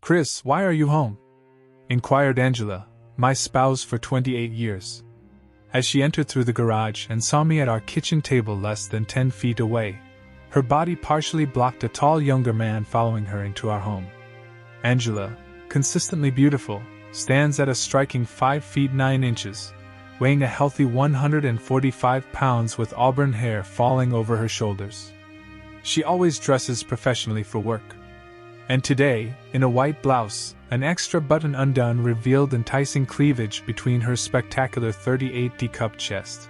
"Chris, why are you home?" inquired Angela, my spouse for 28 years. As she entered through the garage and saw me at our kitchen table less than 10 feet away, her body partially blocked a tall younger man following her into our home. Angela, consistently beautiful, stands at a striking 5 feet 9 inches, weighing a healthy 145 pounds with auburn hair falling over her shoulders. She always dresses professionally for work. And today, in a white blouse, an extra button undone revealed enticing cleavage between her spectacular 38D cup chest.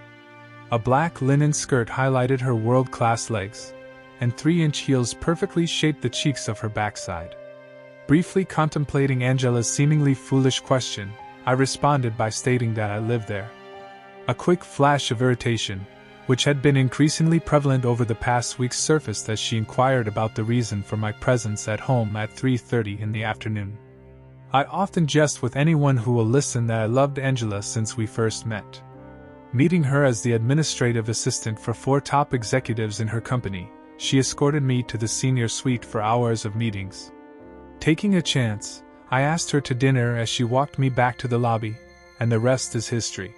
A black linen skirt highlighted her world-class legs, and 3-inch heels perfectly shaped the cheeks of her backside. Briefly contemplating Angela's seemingly foolish question, I responded by stating that I lived there. A quick flash of irritation, which had been increasingly prevalent over the past week, surfaced as she inquired about the reason for my presence at home at 3:30 in the afternoon. I often jest with anyone who will listen that I loved Angela since we first met. Meeting her as the administrative assistant for 4 top executives in her company, she escorted me to the senior suite for hours of meetings. Taking a chance, I asked her to dinner as she walked me back to the lobby, and the rest is history.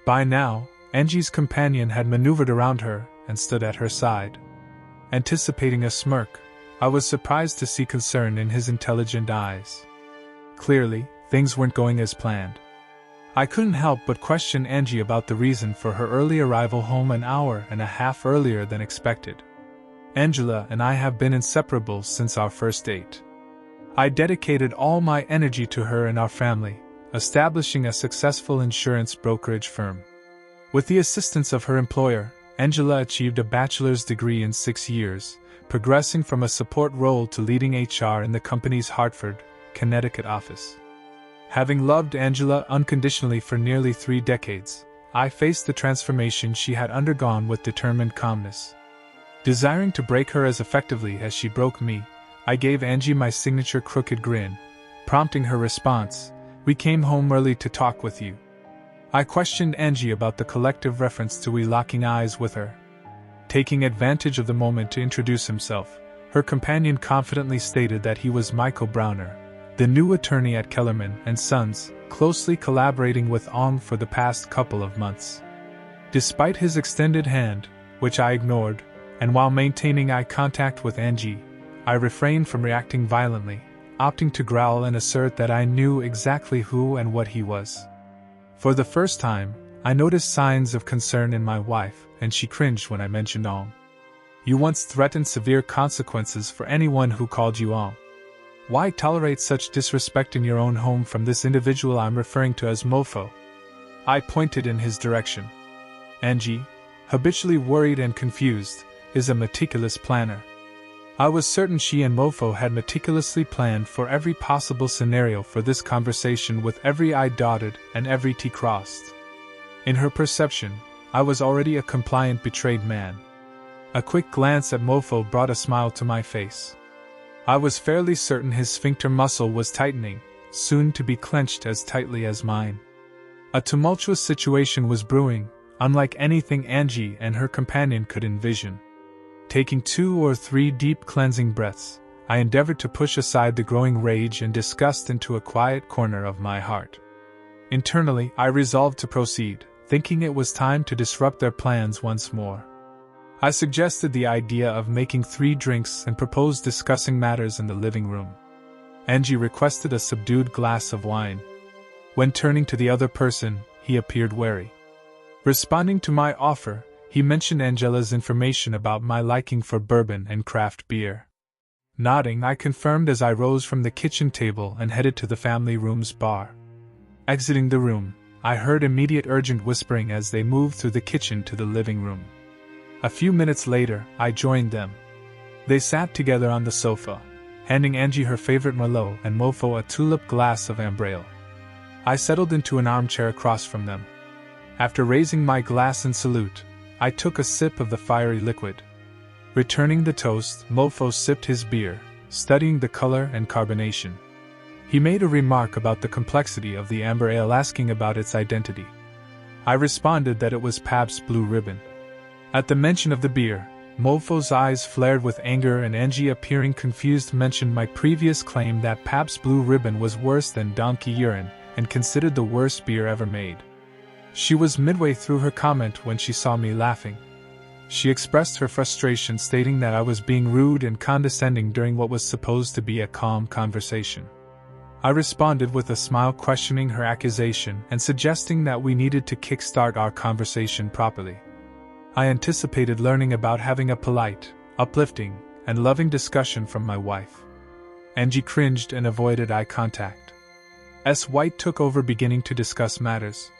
By now, Angie's companion had maneuvered around her and stood at her side. Anticipating a smirk, I was surprised to see concern in his intelligent eyes. Clearly, things weren't going as planned. I couldn't help but question Angie about the reason for her early arrival home an hour and a half earlier than expected. Angela and I have been inseparable since our first date. I dedicated all my energy to her and our family, establishing a successful insurance brokerage firm. With the assistance of her employer, Angela achieved a bachelor's degree in 6 years, progressing from a support role to leading HR in the company's Hartford, Connecticut office. Having loved Angela unconditionally for nearly 3 decades, I faced the transformation she had undergone with determined calmness. Desiring to break her as effectively as she broke me, I gave Angie my signature crooked grin, prompting her response, "We came home early to talk with you." I questioned Angie about the collective reference to we locking eyes with her. Taking advantage of the moment to introduce himself, her companion confidently stated that he was Michael Browner, the new attorney at Kellerman & Sons, closely collaborating with Ong for the past couple of months. Despite his extended hand, which I ignored, and while maintaining eye contact with Angie, I refrained from reacting violently, opting to growl and assert that I knew exactly who and what he was. For the first time, I noticed signs of concern in my wife, and she cringed when I mentioned Ong. "You once threatened severe consequences for anyone who called you Ong. Why tolerate such disrespect in your own home from this individual I'm referring to as Mofo?" I pointed in his direction. Angie, habitually worried and confused, is a meticulous planner. I was certain she and Mofo had meticulously planned for every possible scenario for this conversation, with every I dotted and every T crossed. In her perception, I was already a compliant betrayed man. A quick glance at Mofo brought a smile to my face. I was fairly certain his sphincter muscle was tightening, soon to be clenched as tightly as mine. A tumultuous situation was brewing, unlike anything Angie and her companion could envision. Taking 2 or 3 deep cleansing breaths, I endeavored to push aside the growing rage and disgust into a quiet corner of my heart. Internally, I resolved to proceed, thinking it was time to disrupt their plans once more. I suggested the idea of making 3 drinks and proposed discussing matters in the living room. Angie requested a subdued glass of wine. When turning to the other person, he appeared wary. Responding to my offer, he mentioned Angela's information about my liking for bourbon and craft beer. Nodding, I confirmed as I rose from the kitchen table and headed to the family room's bar. Exiting the room, I heard immediate urgent whispering as they moved through the kitchen to the living room. A few minutes later, I joined them. They sat together on the sofa, handing Angie her favorite Merlot and Mofo a tulip glass of ambre ale. I settled into an armchair across from them. After raising my glass in salute, I took a sip of the fiery liquid. Returning the toast, Mofo sipped his beer, studying the color and carbonation. He made a remark about the complexity of the amber ale, asking about its identity. I responded that it was Pabst Blue Ribbon. At the mention of the beer, Mofo's eyes flared with anger, and Angie, appearing confused, mentioned my previous claim that Pabst Blue Ribbon was worse than donkey urine and considered the worst beer ever made. She was midway through her comment when she saw me laughing. She expressed her frustration, stating that I was being rude and condescending during what was supposed to be a calm conversation. I responded with a smile, questioning her accusation and suggesting that we needed to kickstart our conversation properly. I anticipated learning about having a polite, uplifting, and loving discussion from my wife. Angie cringed and avoided eye contact. White took over, beginning to discuss matters.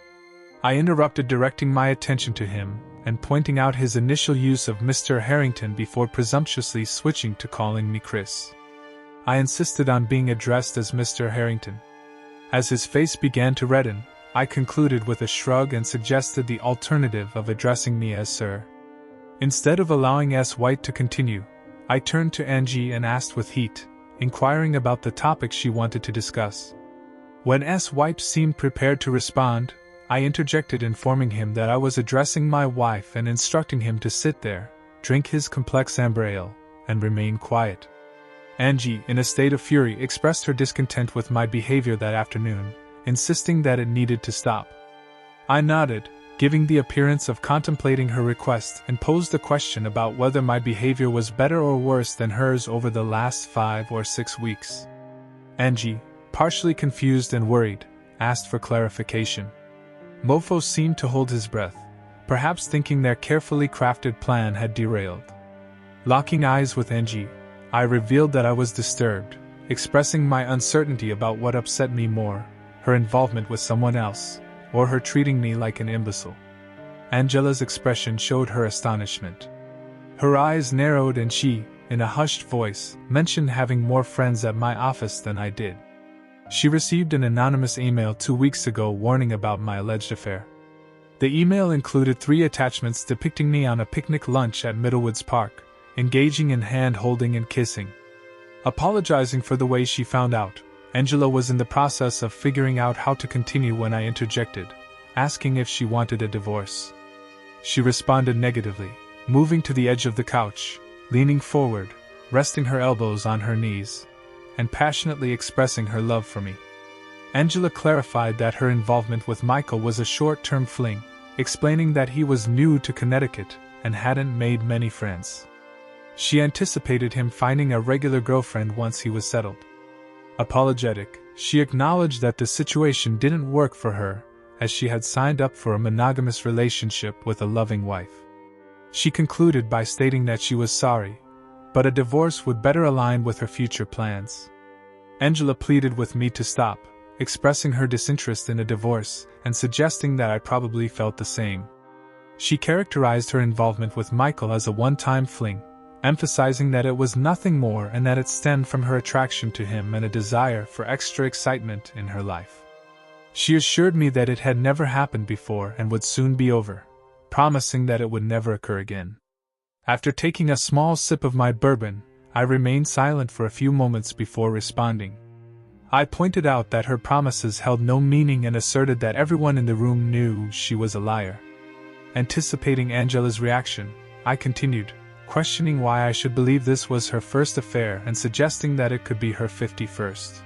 I interrupted, directing my attention to him and pointing out his initial use of Mr. Harrington before presumptuously switching to calling me Chris. I insisted on being addressed as Mr. Harrington. As his face began to redden, I concluded with a shrug and suggested the alternative of addressing me as Sir. Instead of allowing White to continue, I turned to Angie and asked with heat, inquiring about the topic she wanted to discuss. When White seemed prepared to respond, I interjected, informing him that I was addressing my wife and instructing him to sit there, drink his complex amber ale, and remain quiet. Angie, in a state of fury, expressed her discontent with my behavior that afternoon, insisting that it needed to stop. I nodded, giving the appearance of contemplating her request, and posed a question about whether my behavior was better or worse than hers over the last 5 or 6 weeks. Angie, partially confused and worried, asked for clarification. Mofo seemed to hold his breath, perhaps thinking their carefully crafted plan had derailed. Locking eyes with Angie, I revealed that I was disturbed, expressing my uncertainty about what upset me more, her involvement with someone else, or her treating me like an imbecile. Angela's expression showed her astonishment. Her eyes narrowed and she, in a hushed voice, mentioned having more friends at my office than I did. She received an anonymous email 2 weeks ago warning about my alleged affair. The email included 3 attachments depicting me on a picnic lunch at Middlewoods Park, engaging in hand-holding and kissing. Apologizing for the way she found out, Angela was in the process of figuring out how to continue when I interjected, asking if she wanted a divorce. She responded negatively, moving to the edge of the couch, leaning forward, resting her elbows on her knees, and passionately expressing her love for me. Angela clarified that her involvement with Michael was a short-term fling, explaining that he was new to Connecticut and hadn't made many friends. She anticipated him finding a regular girlfriend once he was settled. Apologetic, she acknowledged that the situation didn't work for her, as she had signed up for a monogamous relationship with a loving wife. She concluded by stating that she was sorry, but a divorce would better align with her future plans. Angela pleaded with me to stop, expressing her disinterest in a divorce and suggesting that I probably felt the same. She characterized her involvement with Michael as a one-time fling, emphasizing that it was nothing more and that it stemmed from her attraction to him and a desire for extra excitement in her life. She assured me that it had never happened before and would soon be over, promising that it would never occur again. After taking a small sip of my bourbon, I remained silent for a few moments before responding. I pointed out that her promises held no meaning and asserted that everyone in the room knew she was a liar. Anticipating Angela's reaction, I continued, questioning why I should believe this was her first affair and suggesting that it could be her 51st.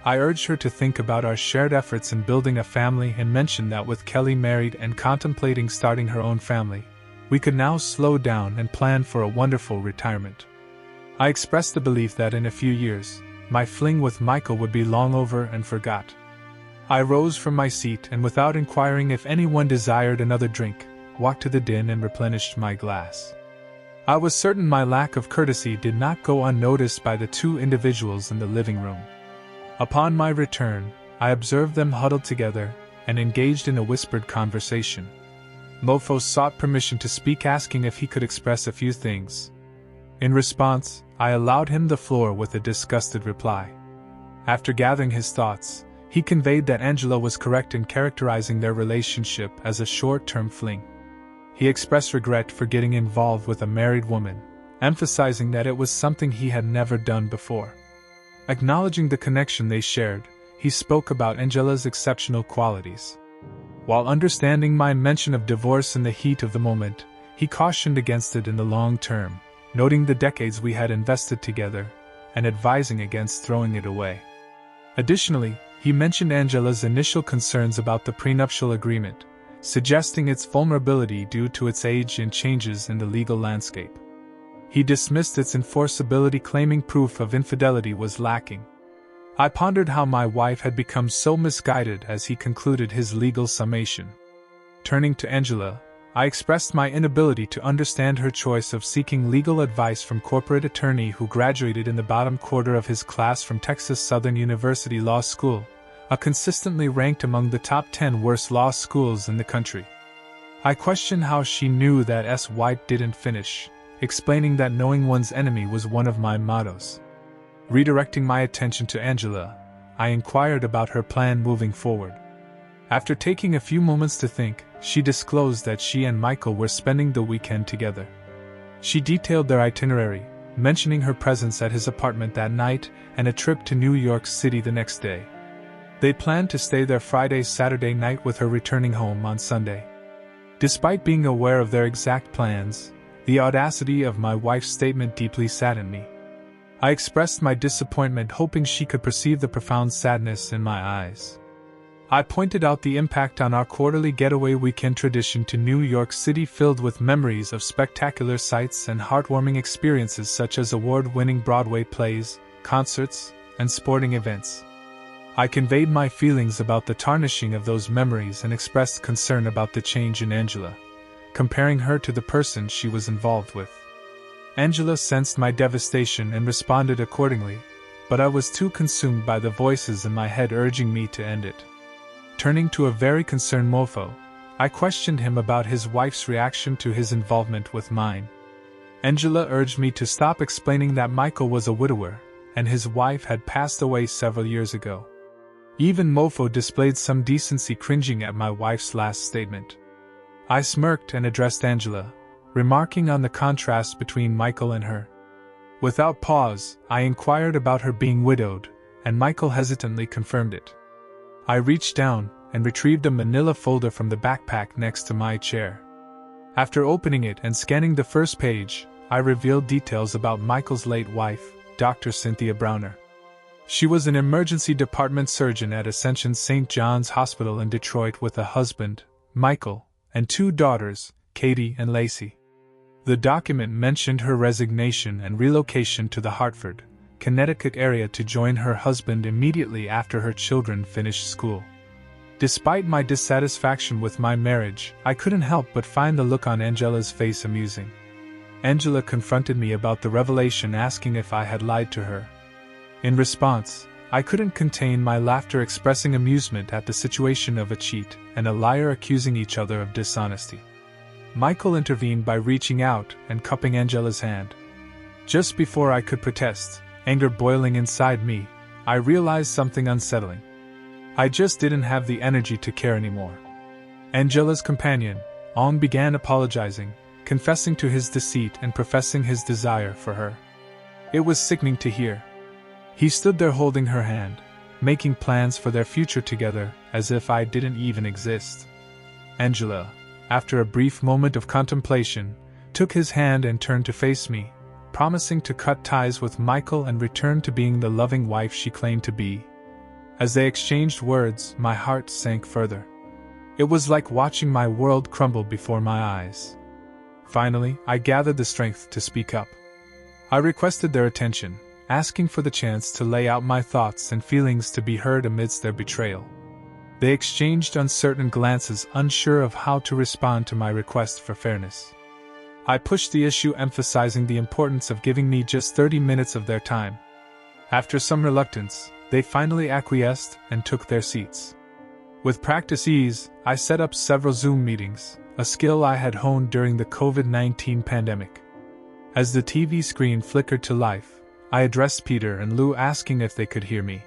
I urged her to think about our shared efforts in building a family and mentioned that with Kelly married and contemplating starting her own family, we could now slow down and plan for a wonderful retirement. I expressed the belief that in a few years, my fling with Michael would be long over and forgot. I rose from my seat and without inquiring if anyone desired another drink, walked to the den and replenished my glass. I was certain my lack of courtesy did not go unnoticed by the 2 individuals in the living room. Upon my return, I observed them huddled together and engaged in a whispered conversation. Mofo sought permission to speak, asking if he could express a few things. In response, I allowed him the floor with a disgusted reply. After gathering his thoughts, he conveyed that Angela was correct in characterizing their relationship as a short-term fling. He expressed regret for getting involved with a married woman, emphasizing that it was something he had never done before. Acknowledging the connection they shared, he spoke about Angela's exceptional qualities. While understanding my mention of divorce in the heat of the moment, he cautioned against it in the long term, noting the decades we had invested together, and advising against throwing it away. Additionally, he mentioned Angela's initial concerns about the prenuptial agreement, suggesting its vulnerability due to its age and changes in the legal landscape. He dismissed its enforceability, claiming proof of infidelity was lacking. I pondered how my wife had become so misguided as he concluded his legal summation. Turning to Angela, I expressed my inability to understand her choice of seeking legal advice from corporate attorney who graduated in the bottom quarter of his class from Texas Southern University Law School, a consistently ranked among the top 10 worst law schools in the country. I questioned how she knew that S. White didn't finish, explaining that knowing one's enemy was one of my mottos. Redirecting my attention to Angela, I inquired about her plan moving forward. After taking a few moments to think, she disclosed that she and Michael were spending the weekend together. She detailed their itinerary, mentioning her presence at his apartment that night and a trip to New York City the next day. They planned to stay there Friday-Saturday night with her returning home on Sunday. Despite being aware of their exact plans, the audacity of my wife's statement deeply saddened me. I expressed my disappointment, hoping she could perceive the profound sadness in my eyes. I pointed out the impact on our quarterly getaway weekend tradition to New York City, filled with memories of spectacular sights and heartwarming experiences such as award-winning Broadway plays, concerts, and sporting events. I conveyed my feelings about the tarnishing of those memories and expressed concern about the change in Angela, comparing her to the person she was involved with. Angela sensed my devastation and responded accordingly, but I was too consumed by the voices in my head urging me to end it. Turning to a very concerned mofo, I questioned him about his wife's reaction to his involvement with mine. Angela urged me to stop, explaining that Michael was a widower, and his wife had passed away several years ago. Even mofo displayed some decency, cringing at my wife's last statement. I smirked and addressed Angela, remarking on the contrast between Michael and her. Without pause, I inquired about her being widowed, and Michael hesitantly confirmed it. I reached down and retrieved a manila folder from the backpack next to my chair. After opening it and scanning the first page, I revealed details about Michael's late wife, Dr. Cynthia Browner. She was an emergency department surgeon at Ascension St. John's Hospital in Detroit with a husband, Michael, and 2 daughters, Katie and Lacey. The document mentioned her resignation and relocation to the Hartford, Connecticut area to join her husband immediately after her children finished school. Despite my dissatisfaction with my marriage, I couldn't help but find the look on Angela's face amusing. Angela confronted me about the revelation, asking if I had lied to her. In response, I couldn't contain my laughter, expressing amusement at the situation of a cheat and a liar accusing each other of dishonesty. Michael intervened by reaching out and cupping Angela's hand. Just before I could protest, anger boiling inside me, I realized something unsettling. I just didn't have the energy to care anymore. Angela's companion, On, began apologizing, confessing to his deceit and professing his desire for her. It was sickening to hear. He stood there holding her hand, making plans for their future together, as if I didn't even exist. Angela, after a brief moment of contemplation, took his hand and turned to face me, promising to cut ties with Michael and return to being the loving wife she claimed to be. As they exchanged words, my heart sank further. It was like watching my world crumble before my eyes. Finally, I gathered the strength to speak up. I requested their attention, asking for the chance to lay out my thoughts and feelings to be heard amidst their betrayal. They exchanged uncertain glances, unsure of how to respond to my request for fairness. I pushed the issue, emphasizing the importance of giving me just 30 minutes of their time. After some reluctance, they finally acquiesced and took their seats. With practice ease, I set up several Zoom meetings, a skill I had honed during the COVID-19 pandemic. As the TV screen flickered to life, I addressed Peter and Lou, asking if they could hear me.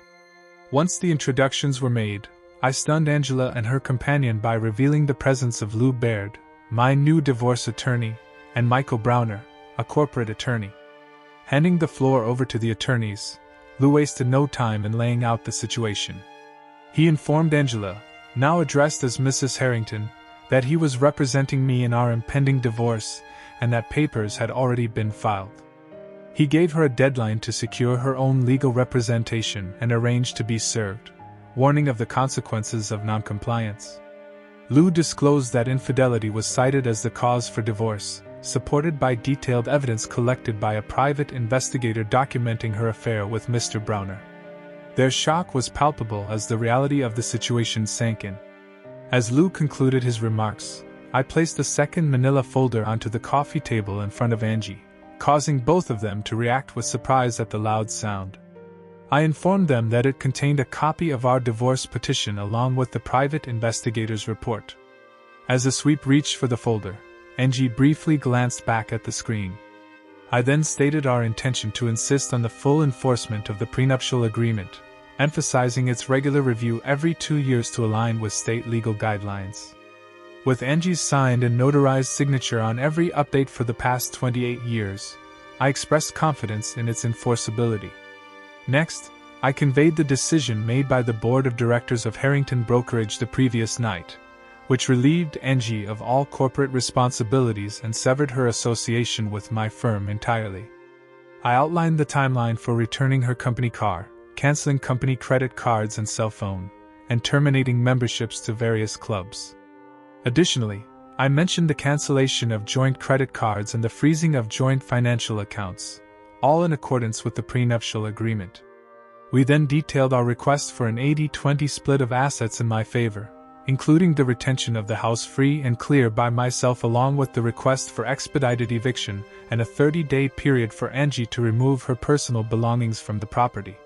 Once the introductions were made, I stunned Angela and her companion by revealing the presence of Lou Baird, my new divorce attorney, and Michael Browner, a corporate attorney. Handing the floor over to the attorneys, Lou wasted no time in laying out the situation. He informed Angela, now addressed as Mrs. Harrington, that he was representing me in our impending divorce, and that papers had already been filed. He gave her a deadline to secure her own legal representation and arranged to be served, warning of the consequences of noncompliance. Lou disclosed that infidelity was cited as the cause for divorce, supported by detailed evidence collected by a private investigator documenting her affair with Mr. Browner. Their shock was palpable as the reality of the situation sank in. As Lou concluded his remarks, I placed a second manila folder onto the coffee table in front of Angie, causing both of them to react with surprise at the loud sound. I informed them that it contained a copy of our divorce petition along with the private investigator's report. As the sweep reached for the folder, Angie briefly glanced back at the screen. I then stated our intention to insist on the full enforcement of the prenuptial agreement, emphasizing its regular review every 2 years to align with state legal guidelines. With Angie's signed and notarized signature on every update for the past 28 years, I expressed confidence in its enforceability. Next, I conveyed the decision made by the board of directors of Harrington Brokerage the previous night, which relieved Angie of all corporate responsibilities and severed her association with my firm entirely. I outlined the timeline for returning her company car, canceling company credit cards and cell phone, and terminating memberships to various clubs. Additionally, I mentioned the cancellation of joint credit cards and the freezing of joint financial accounts, all in accordance with the prenuptial agreement. We then detailed our request for an 80-20 split of assets in my favor, including the retention of the house free and clear by myself along with the request for expedited eviction and a 30-day period for Angie to remove her personal belongings from the property.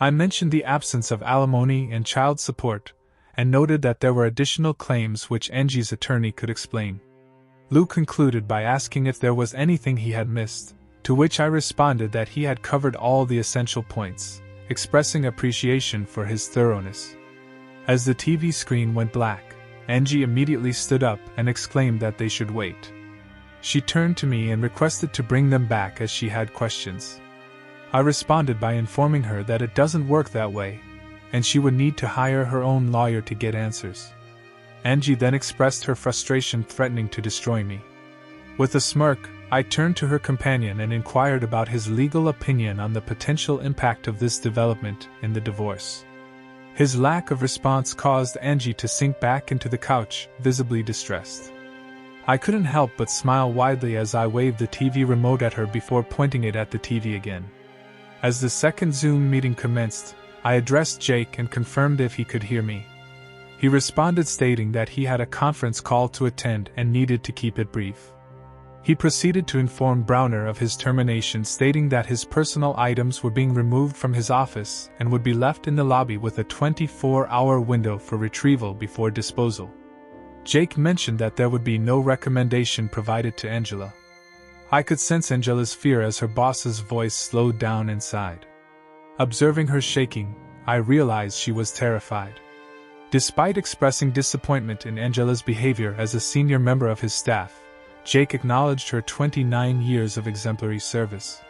I mentioned the absence of alimony and child support, and noted that there were additional claims which Angie's attorney could explain. Lou concluded by asking if there was anything he had missed, to which I responded that he had covered all the essential points, expressing appreciation for his thoroughness. As the TV screen went black, Angie immediately stood up and exclaimed that they should wait. She turned to me and requested to bring them back as she had questions. I responded by informing her that it doesn't work that way, and she would need to hire her own lawyer to get answers. Angie then expressed her frustration, threatening to destroy me. With a smirk, I turned to her companion and inquired about his legal opinion on the potential impact of this development in the divorce. His lack of response caused Angie to sink back into the couch, visibly distressed. I couldn't help but smile widely as I waved the TV remote at her before pointing it at the TV again. As the second Zoom meeting commenced, I addressed Jake and confirmed if he could hear me. He responded stating that he had a conference call to attend and needed to keep it brief. He proceeded to inform Browner of his termination, stating that his personal items were being removed from his office and would be left in the lobby with a 24-hour window for retrieval before disposal. Jake mentioned that there would be no recommendation provided to Angela. I could sense Angela's fear as her boss's voice slowed down inside. Observing her shaking, I realized she was terrified. Despite expressing disappointment in Angela's behavior as a senior member of his staff, Jake acknowledged her 29 years of exemplary service.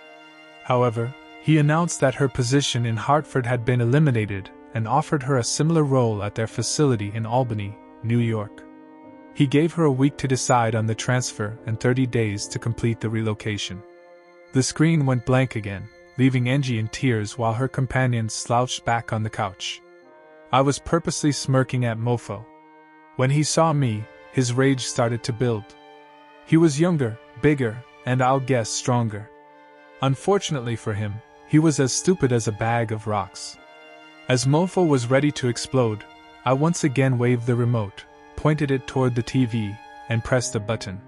However, he announced that her position in Hartford had been eliminated and offered her a similar role at their facility in Albany, New York. He gave her a week to decide on the transfer and 30 days to complete the relocation. The screen went blank again, leaving Angie in tears while her companion slouched back on the couch. I was purposely smirking at Mofo. When he saw me, his rage started to build. He was younger, bigger, and I'll guess stronger. Unfortunately for him, he was as stupid as a bag of rocks. As Mofo was ready to explode, I once again waved the remote, pointed it toward the TV, and pressed a button.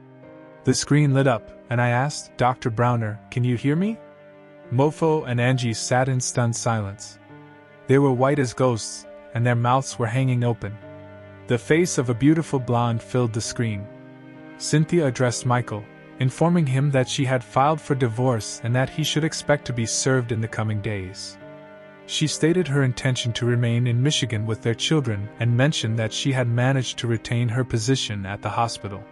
The screen lit up, and I asked, "Dr. Browner, can you hear me?" Mofo and Angie sat in stunned silence. They were white as ghosts, and their mouths were hanging open. The face of a beautiful blonde filled the screen. Cynthia addressed Michael, informing him that she had filed for divorce and that he should expect to be served in the coming days. She stated her intention to remain in Michigan with their children and mentioned that she had managed to retain her position at the hospital.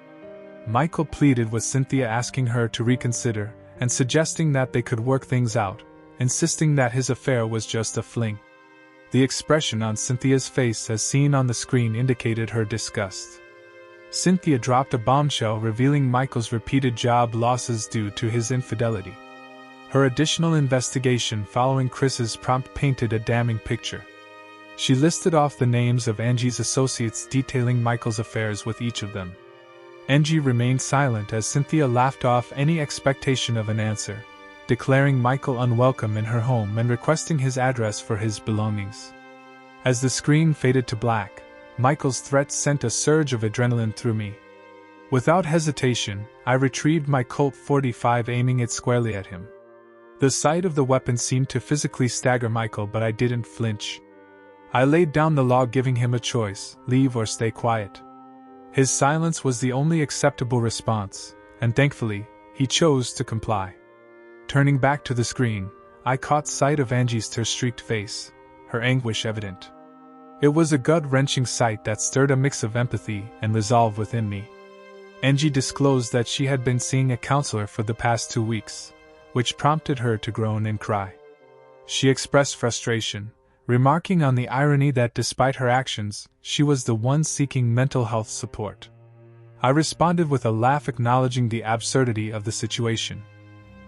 Michael pleaded with Cynthia, asking her to reconsider and suggesting that they could work things out, insisting that his affair was just a fling. The expression on Cynthia's face as seen on the screen indicated her disgust. Cynthia dropped a bombshell revealing Michael's repeated job losses due to his infidelity. Her additional investigation following Chris's prompt painted a damning picture. She listed off the names of Angie's associates, detailing Michael's affairs with each of them. Angie remained silent as Cynthia laughed off any expectation of an answer, declaring Michael unwelcome in her home and requesting his address for his belongings. As the screen faded to black, Michael's threat sent a surge of adrenaline through me. Without hesitation, I retrieved my Colt .45, aiming it squarely at him. The sight of the weapon seemed to physically stagger Michael, but I didn't flinch. I laid down the law, giving him a choice: leave or stay quiet. His silence was the only acceptable response, and thankfully, he chose to comply. Turning back to the screen, I caught sight of Angie's tear-streaked face, her anguish evident. It was a gut-wrenching sight that stirred a mix of empathy and resolve within me. Angie disclosed that she had been seeing a counselor for the past 2 weeks, which prompted her to groan and cry. She expressed frustration, remarking on the irony that despite her actions, she was the one seeking mental health support. I responded with a laugh, acknowledging the absurdity of the situation.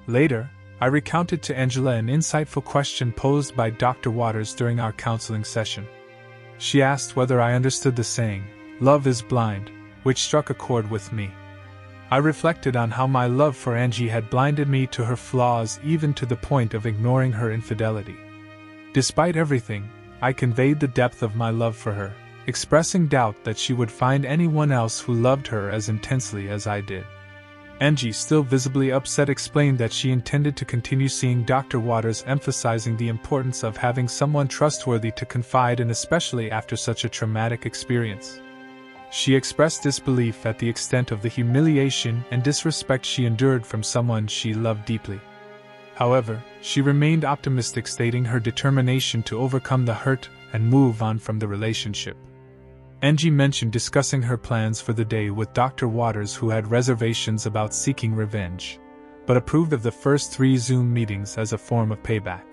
Later, I recounted to Angela an insightful question posed by Dr. Waters during our counseling session. She asked whether I understood the saying, "Love is blind," which struck a chord with me. I reflected on how my love for Angie had blinded me to her flaws, even to the point of ignoring her infidelity. Despite everything, I conveyed the depth of my love for her, expressing doubt that she would find anyone else who loved her as intensely as I did. Angie, still visibly upset, explained that she intended to continue seeing Dr. Waters, emphasizing the importance of having someone trustworthy to confide in, especially after such a traumatic experience. She expressed disbelief at the extent of the humiliation and disrespect she endured from someone she loved deeply. However, she remained optimistic, stating her determination to overcome the hurt and move on from the relationship. Angie mentioned discussing her plans for the day with Dr. Waters, who had reservations about seeking revenge, but approved of the first 3 Zoom meetings as a form of payback.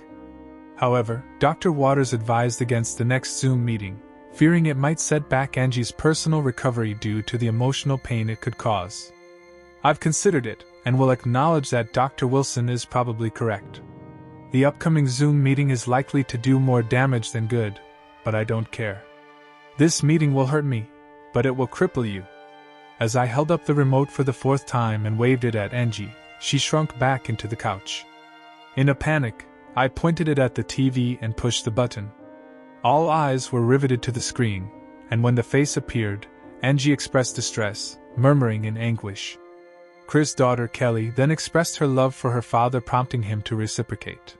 However, Dr. Waters advised against the next Zoom meeting, fearing it might set back Angie's personal recovery due to the emotional pain it could cause. I've considered it, and will acknowledge that Dr. Wilson is probably correct. The upcoming Zoom meeting is likely to do more damage than good, but I don't care. This meeting will hurt me, but it will cripple you. As I held up the remote for the 4th time and waved it at Angie, she shrunk back into the couch. In a panic, I pointed it at the TV and pushed the button. All eyes were riveted to the screen, and when the face appeared, Angie expressed distress, murmuring in anguish. Chris' daughter Kelly then expressed her love for her father, prompting him to reciprocate.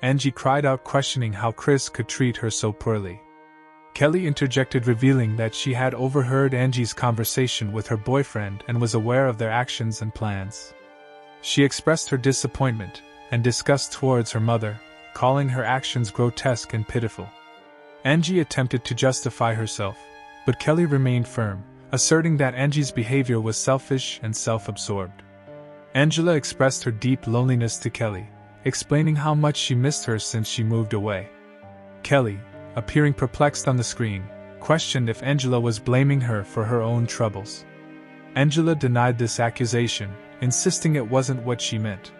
Angie cried out, questioning how Chris could treat her so poorly. Kelly interjected, revealing that she had overheard Angie's conversation with her boyfriend and was aware of their actions and plans. She expressed her disappointment and disgust towards her mother, calling her actions grotesque and pitiful. Angie attempted to justify herself, but Kelly remained firm, asserting that Angie's behavior was selfish and self-absorbed. Angela expressed her deep loneliness to Kelly, explaining how much she missed her since she moved away. Kelly, appearing perplexed on the screen, questioned if Angela was blaming her for her own troubles. Angela denied this accusation, insisting it wasn't what she meant.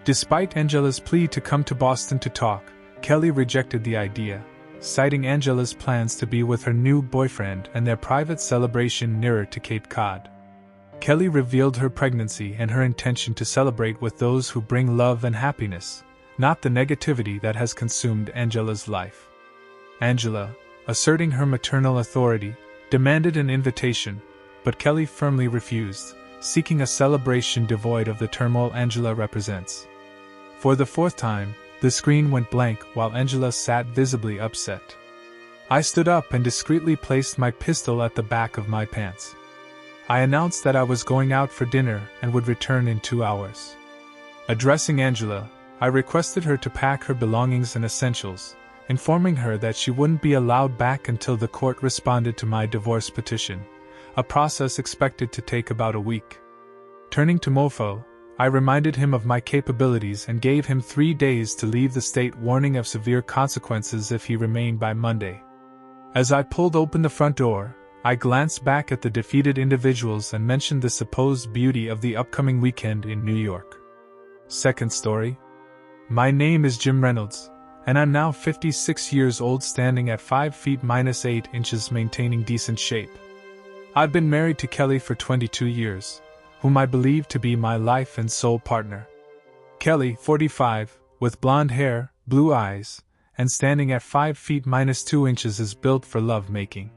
Despite Angela's plea to come to Boston to talk, Kelly rejected the idea, citing Angela's plans to be with her new boyfriend and their private celebration nearer to Cape Cod. Kelly revealed her pregnancy and her intention to celebrate with those who bring love and happiness, not the negativity that has consumed Angela's life. Angela, asserting her maternal authority, demanded an invitation, but Kelly firmly refused, seeking a celebration devoid of the turmoil Angela represents. For the 4th time, the screen went blank while Angela sat visibly upset. I stood up and discreetly placed my pistol at the back of my pants. I announced that I was going out for dinner and would return in 2 hours. Addressing Angela, I requested her to pack her belongings and essentials, informing her that she wouldn't be allowed back until the court responded to my divorce petition, a process expected to take about a week. Turning to Mofo, I reminded him of my capabilities and gave him 3 days to leave the state, warning of severe consequences if he remained by Monday. As I pulled open the front door, I glanced back at the defeated individuals and mentioned the supposed beauty of the upcoming weekend in New York. Second story. My name is Jim Reynolds, and I'm now 56 years old, standing at 5 feet -8 inches, maintaining decent shape. I've been married to Kelly for 22 years, whom I believe to be my life and soul partner. Kelly, 45, with blonde hair, blue eyes, and standing at 5 feet -2 inches, is built for love-making.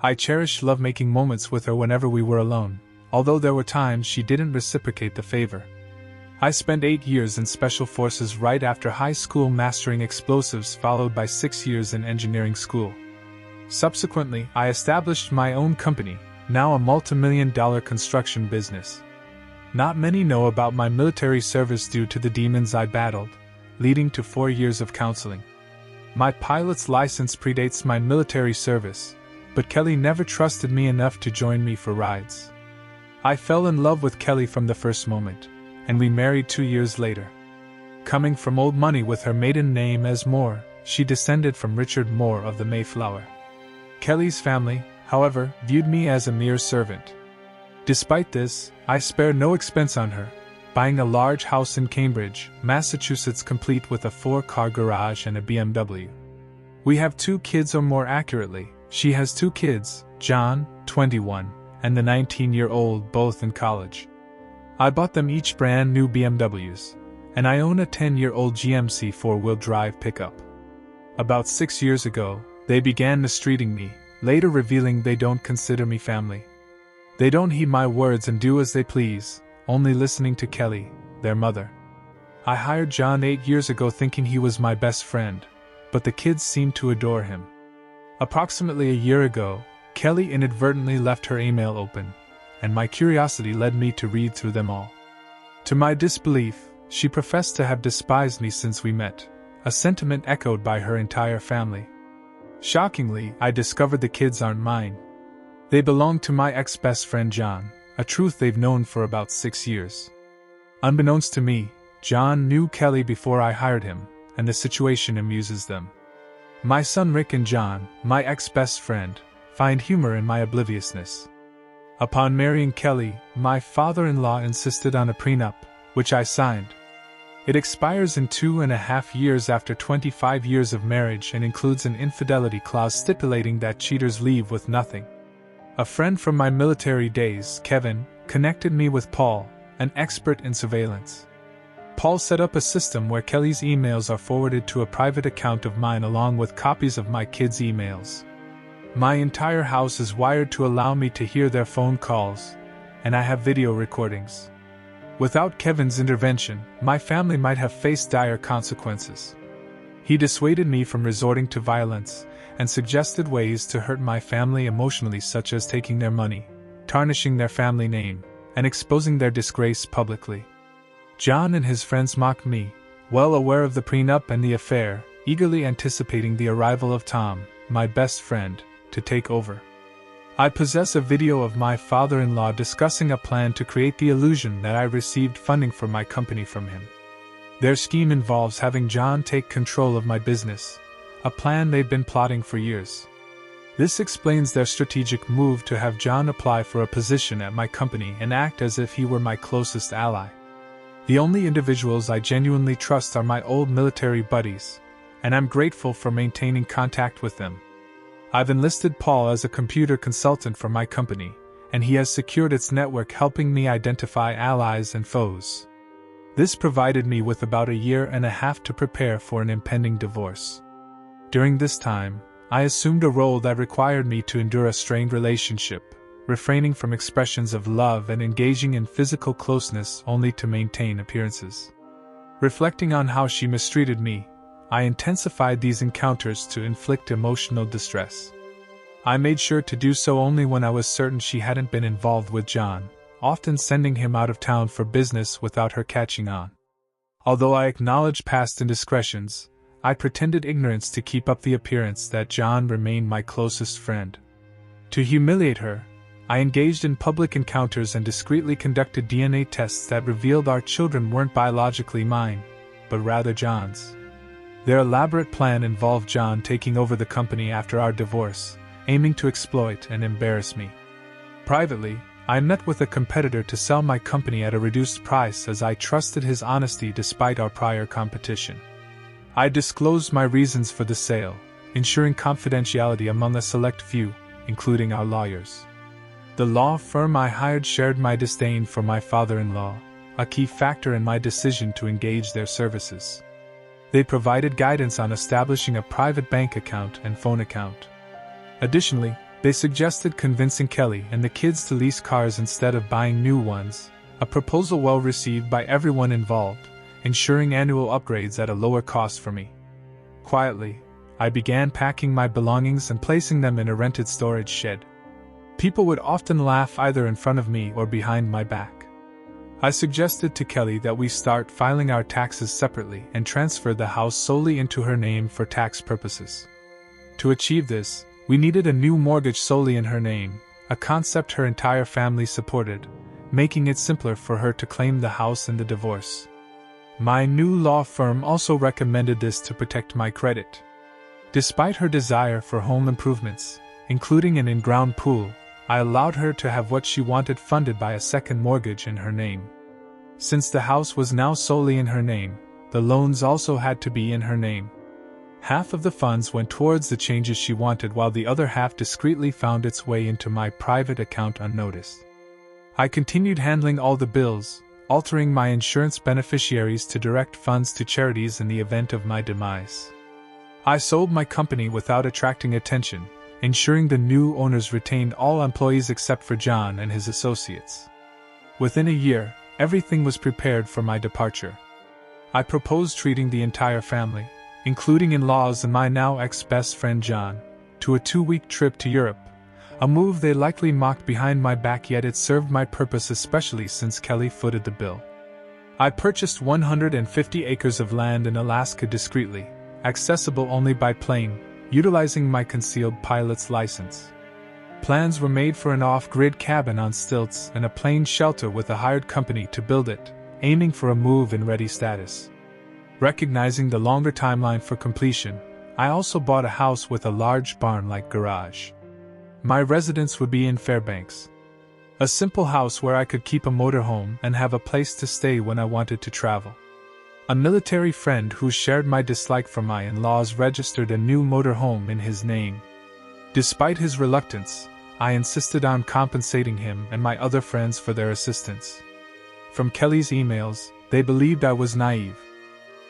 I cherished love-making moments with her whenever we were alone, although there were times she didn't reciprocate the favor. I spent 8 years in Special Forces right after high school, mastering explosives, followed by 6 years in engineering school. Subsequently, I established my own company, now a multi-million-dollar construction business. Not many know about my military service due to the demons I battled, leading to 4 years of counseling. My pilot's license predates my military service, but Kelly never trusted me enough to join me for rides. I fell in love with Kelly from the first moment, and we married 2 years later. Coming from old money with her maiden name as Moore, she descended from Richard Moore of the Mayflower. Kelly's family, however, viewed me as a mere servant. Despite this, I spared no expense on her, buying a large house in Cambridge, Massachusetts, complete with a 4-car garage and a BMW. We have 2 kids, or more accurately, she has 2 kids, John, 21, and the 19-year-old, both in college. I bought them each brand new BMWs, and I own a 10-year-old GMC 4-wheel drive pickup. About 6 years ago, they began mistreating me, later revealing they don't consider me family. They don't heed my words and do as they please, only listening to Kelly, their mother. I hired John 8 years ago thinking he was my best friend, but the kids seemed to adore him. Approximately a year ago, Kelly inadvertently left her email open, and my curiosity led me to read through them all. To my disbelief, she professed to have despised me since we met, a sentiment echoed by her entire family. Shockingly, I discovered the kids aren't mine. They belong to my ex-best friend John, a truth they've known for about 6 years. Unbeknownst to me, John knew Kelly before I hired him, and the situation amuses them. My son Rick and John, my ex-best friend, find humor in my obliviousness. Upon marrying Kelly, my father-in-law insisted on a prenup, which I signed. It expires in 2.5 years after 25 years of marriage and includes an infidelity clause stipulating that cheaters leave with nothing. A friend from my military days, Kevin, connected me with Paul, an expert in surveillance. Paul set up a system where Kelly's emails are forwarded to a private account of mine along with copies of my kids' emails. My entire house is wired to allow me to hear their phone calls, and I have video recordings. Without Kevin's intervention, my family might have faced dire consequences. He dissuaded me from resorting to violence and suggested ways to hurt my family emotionally, such as taking their money, tarnishing their family name, and exposing their disgrace publicly. John and his friends mocked me, well aware of the prenup and the affair, eagerly anticipating the arrival of Tom, my best friend, to take over. I possess a video of my father-in-law discussing a plan to create the illusion that I received funding for my company from him. Their scheme involves having John take control of my business, a plan they've been plotting for years. This explains their strategic move to have John apply for a position at my company and act as if he were my closest ally. The only individuals I genuinely trust are my old military buddies, and I'm grateful for maintaining contact with them. I've enlisted Paul as a computer consultant for my company, and he has secured its network, helping me identify allies and foes. This provided me with about 1.5 years to prepare for an impending divorce. During this time, I assumed a role that required me to endure a strained relationship, refraining from expressions of love and engaging in physical closeness only to maintain appearances. Reflecting on how she mistreated me, I intensified these encounters to inflict emotional distress. I made sure to do so only when I was certain she hadn't been involved with John, often sending him out of town for business without her catching on. Although I acknowledged past indiscretions, I pretended ignorance to keep up the appearance that John remained my closest friend. To humiliate her, I engaged in public encounters and discreetly conducted DNA tests that revealed our children weren't biologically mine, but rather John's. Their elaborate plan involved John taking over the company after our divorce, aiming to exploit and embarrass me. Privately, I met with a competitor to sell my company at a reduced price as I trusted his honesty despite our prior competition. I disclosed my reasons for the sale, ensuring confidentiality among a select few, including our lawyers. The law firm I hired shared my disdain for my father-in-law, a key factor in my decision to engage their services. They provided guidance on establishing a private bank account and phone account. Additionally, they suggested convincing Kelly and the kids to lease cars instead of buying new ones, a proposal well received by everyone involved, ensuring annual upgrades at a lower cost for me. Quietly, I began packing my belongings and placing them in a rented storage shed. People would often laugh either in front of me or behind my back. I suggested to Kelly that we start filing our taxes separately and transfer the house solely into her name for tax purposes. To achieve this, we needed a new mortgage solely in her name, a concept her entire family supported, making it simpler for her to claim the house in the divorce. My new law firm also recommended this to protect my credit. Despite her desire for home improvements, including an in-ground pool, I allowed her to have what she wanted funded by a second mortgage in her name. Since the house was now solely in her name, the loans also had to be in her name. Half of the funds went towards the changes she wanted while the other half discreetly found its way into my private account unnoticed. I continued handling all the bills, altering my insurance beneficiaries to direct funds to charities in the event of my demise. I sold my company without attracting attention, ensuring the new owners retained all employees except for John and his associates. Within a year, everything was prepared for my departure. I proposed treating the entire family, including in-laws and my now ex-best friend John, to a 2-week trip to Europe, a move they likely mocked behind my back, yet it served my purpose especially since Kelly footed the bill. I purchased 150 acres of land in Alaska discreetly, accessible only by plane, utilizing my concealed pilot's license. Plans were made for an off-grid cabin on stilts and a plane shelter with a hired company to build it, aiming for a move-in-ready status. Recognizing the longer timeline for completion, I also bought a house with a large barn-like garage. My residence would be in Fairbanks. A simple house where I could keep a motorhome and have a place to stay when I wanted to travel. A military friend who shared my dislike for my in-laws registered a new motorhome in his name. Despite his reluctance, I insisted on compensating him and my other friends for their assistance. From Kelly's emails, they believed I was naive.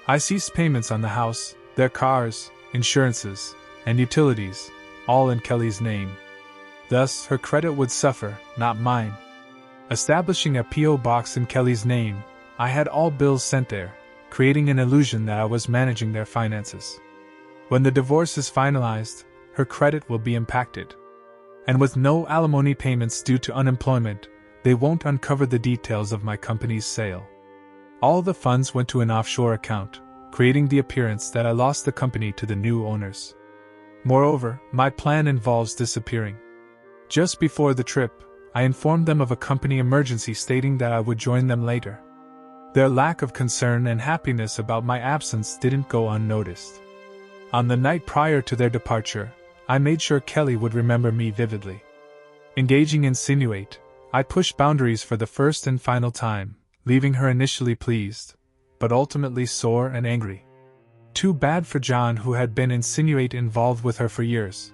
I ceased payments on the house, their cars, insurances, and utilities, all in Kelly's name. Thus, her credit would suffer, not mine. Establishing a P.O. box in Kelly's name, I had all bills sent there, creating an illusion that I was managing their finances. When the divorce is finalized, her credit will be impacted. And with no alimony payments due to unemployment, they won't uncover the details of my company's sale. All the funds went to an offshore account, creating the appearance that I lost the company to the new owners. Moreover, my plan involves disappearing. Just before the trip, I informed them of a company emergency stating that I would join them later. Their lack of concern and happiness about my absence didn't go unnoticed. On the night prior to their departure, I made sure Kelly would remember me vividly. Engaging Insinuate, I pushed boundaries for the first and final time, leaving her initially pleased, but ultimately sore and angry. Too bad for John, who had been Insinuate involved with her for years,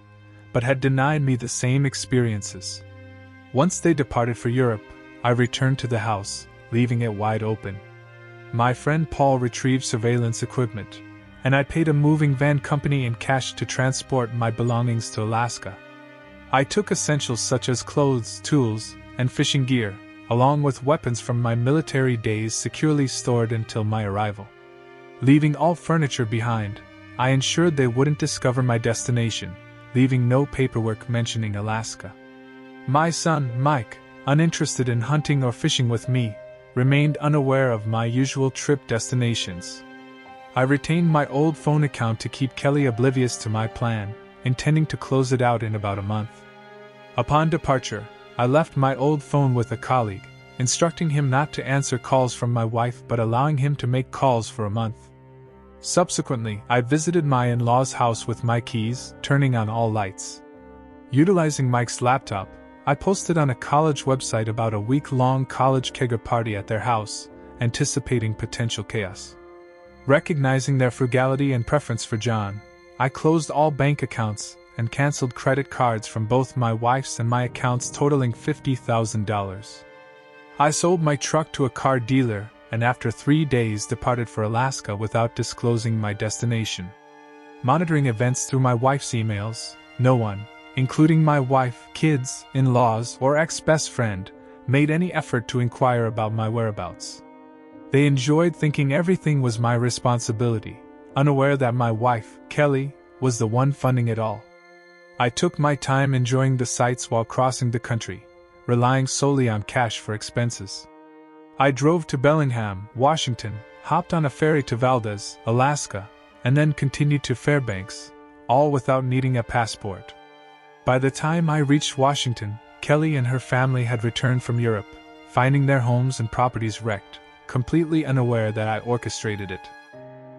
but had denied me the same experiences. Once they departed for Europe, I returned to the house, leaving it wide open. My friend Paul retrieved surveillance equipment, and I paid a moving van company in cash to transport my belongings to Alaska. I took essentials such as clothes, tools, and fishing gear, along with weapons from my military days securely stored until my arrival. Leaving all furniture behind, I ensured they wouldn't discover my destination, leaving no paperwork mentioning Alaska. My son, Mike, uninterested in hunting or fishing with me, remained unaware of my usual trip destinations. I retained my old phone account to keep Kelly oblivious to my plan, intending to close it out in about a month. Upon departure, I left my old phone with a colleague, instructing him not to answer calls from my wife but allowing him to make calls for a month. Subsequently, I visited my in-laws' house with my keys, turning on all lights. Utilizing Mike's laptop, I posted on a college website about a week-long college kegger party at their house, anticipating potential chaos. Recognizing their frugality and preference for John, I closed all bank accounts and canceled credit cards from both my wife's and my accounts totaling $50,000. I sold my truck to a car dealer and after 3 days departed for Alaska without disclosing my destination. Monitoring events through my wife's emails, no one, including my wife, kids, in-laws, or ex-best friend, made any effort to inquire about my whereabouts. They enjoyed thinking everything was my responsibility, unaware that my wife, Kelly, was the one funding it all. I took my time enjoying the sights while crossing the country, relying solely on cash for expenses. I drove to Bellingham, Washington, hopped on a ferry to Valdez, Alaska, and then continued to Fairbanks, all without needing a passport. By the time I reached Washington, Kelly and her family had returned from Europe, finding their homes and properties wrecked, completely unaware that I orchestrated it.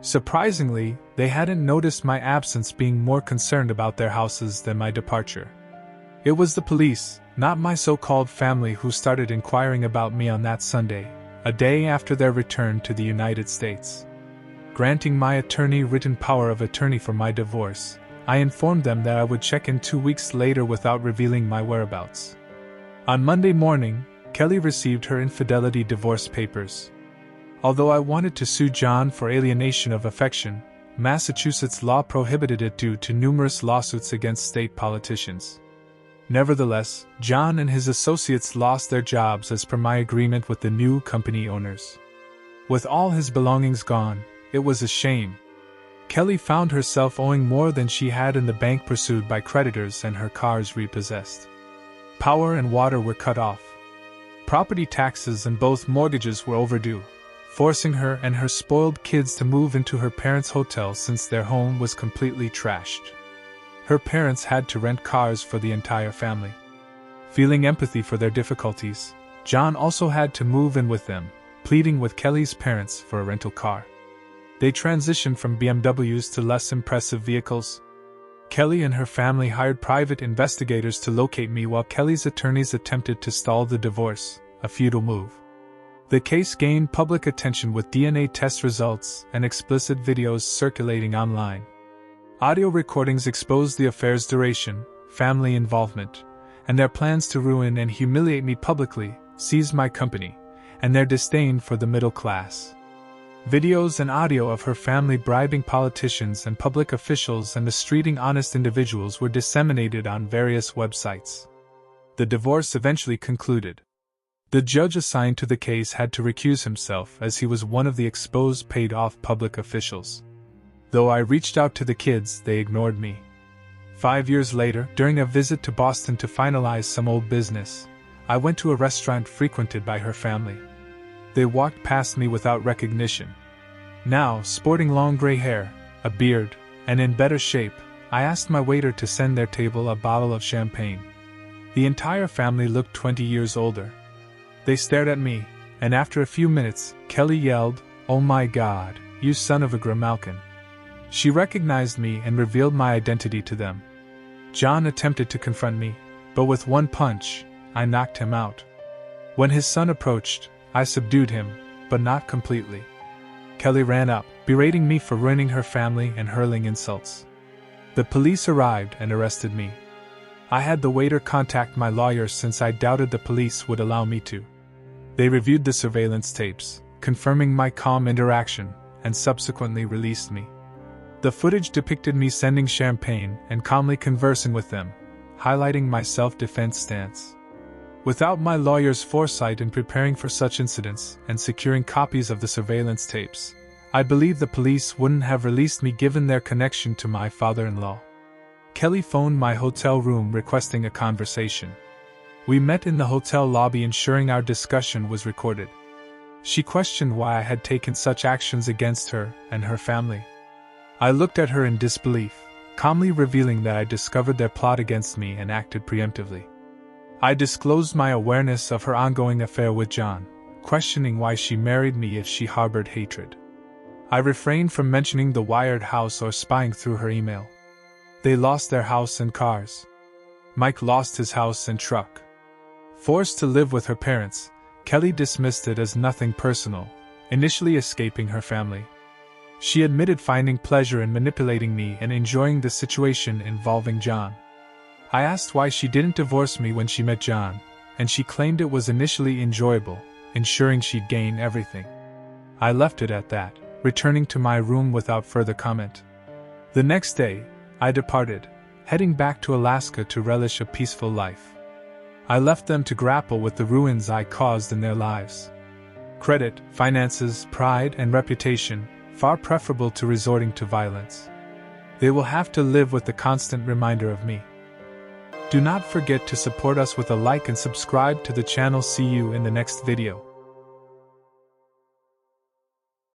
Surprisingly, they hadn't noticed my absence, being more concerned about their houses than my departure. It was the police, not my so-called family, who started inquiring about me on that Sunday, a day after their return to the United States. Granting my attorney written power of attorney for my divorce, I informed them that I would check in 2 weeks later without revealing my whereabouts. On Monday morning, Kelly received her infidelity divorce papers. Although I wanted to sue John for alienation of affection, Massachusetts law prohibited it due to numerous lawsuits against state politicians. Nevertheless, John and his associates lost their jobs as per my agreement with the new company owners. With all his belongings gone, it was a shame. Kelly found herself owing more than she had in the bank, pursued by creditors, and her cars repossessed. Power and water were cut off. Property taxes and both mortgages were overdue, forcing her and her spoiled kids to move into her parents' hotel since their home was completely trashed. Her parents had to rent cars for the entire family. Feeling empathy for their difficulties, John also had to move in with them, pleading with Kelly's parents for a rental car. They transitioned from BMWs to less impressive vehicles. Kelly and her family hired private investigators to locate me while Kelly's attorneys attempted to stall the divorce, a futile move. The case gained public attention with DNA test results and explicit videos circulating online. Audio recordings exposed the affair's duration, family involvement, and their plans to ruin and humiliate me publicly, seize my company, and their disdain for the middle class. Videos and audio of her family bribing politicians and public officials and mistreating honest individuals were disseminated on various websites. The divorce eventually concluded. The judge assigned to the case had to recuse himself as he was one of the exposed paid-off public officials. Though I reached out to the kids, they ignored me. 5 years later, during a visit to Boston to finalize some old business, I went to a restaurant frequented by her family. They walked past me without recognition. Now, sporting long gray hair, a beard, and in better shape, I asked my waiter to send their table a bottle of champagne. The entire family looked 20 years older. They stared at me, and after a few minutes, Kelly yelled, "Oh my God, you son of a Grimalkin." She recognized me and revealed my identity to them. John attempted to confront me, but with one punch, I knocked him out. When his son approached, I subdued him, but not completely. Kelly ran up, berating me for ruining her family and hurling insults. The police arrived and arrested me. I had the waiter contact my lawyer since I doubted the police would allow me to. They reviewed the surveillance tapes, confirming my calm interaction, and subsequently released me. The footage depicted me sending champagne and calmly conversing with them, highlighting my self-defense stance. Without my lawyer's foresight in preparing for such incidents and securing copies of the surveillance tapes, I believe the police wouldn't have released me given their connection to my father-in-law. Kelly phoned my hotel room requesting a conversation. We met in the hotel lobby, ensuring our discussion was recorded. She questioned why I had taken such actions against her and her family. I looked at her in disbelief, calmly revealing that I discovered their plot against me and acted preemptively. I disclosed my awareness of her ongoing affair with John, questioning why she married me if she harbored hatred. I refrained from mentioning the Wired house or spying through her email. They lost their house and cars. Mike lost his house and truck. Forced to live with her parents, Kelly dismissed it as nothing personal, initially escaping her family. She admitted finding pleasure in manipulating me and enjoying the situation involving John. I asked why she didn't divorce me when she met John, and she claimed it was initially enjoyable, ensuring she'd gain everything. I left it at that, returning to my room without further comment. The next day, I departed, heading back to Alaska to relish a peaceful life. I left them to grapple with the ruins I caused in their lives. Credit, finances, pride, and reputation, far preferable to resorting to violence. They will have to live with the constant reminder of me. Do not forget to support us with a like and subscribe to the channel. See you in the next video.